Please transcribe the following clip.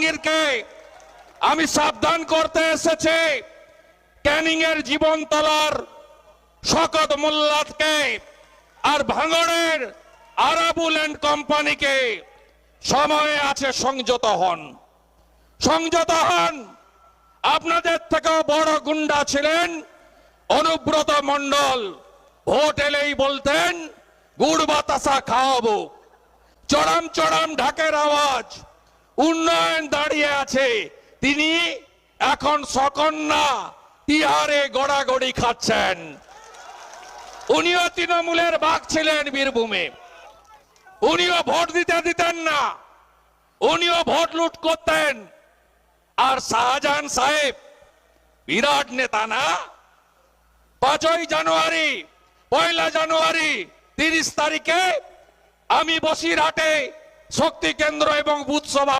জাহাঙ্গীরকে আমি সাবধান করতে এসেছি, ক্যানিং এর জীবনতলার শকত মোল্লাদকে আর ভাঙড়ের আরাবুল এন্ড কোম্পানিকে সময় আছে, সংযত হন, সংযত হন। আপনাদের থেকেও বড় গুন্ডা ছিলেন অনুব্রত মণ্ডল। ভোট এলেই বলতেন গুড় বাতাসা খাওয়াবো। চড়াম চড়াম ঢাকের আওয়াজ, উন্নয়ন দাঁড়িয়ে আছে। তিনি এখন সকন্যা তিহারে গড়াগড়ি খাচ্ছেন। উনিও তৃণমূলের বাঘ ছিলেন বীরভূমে, উনিও ভোট দিতেন না, উনিও ভোট লুট করতেন। আর শাহজাহান সাহেব বিরাট নেতা না? 5ই জানুয়ারি, 1 জানুয়ারি, 30 তারিখে আমি বসিরহাটে শক্তি কেন্দ্র এবং বুথ সভা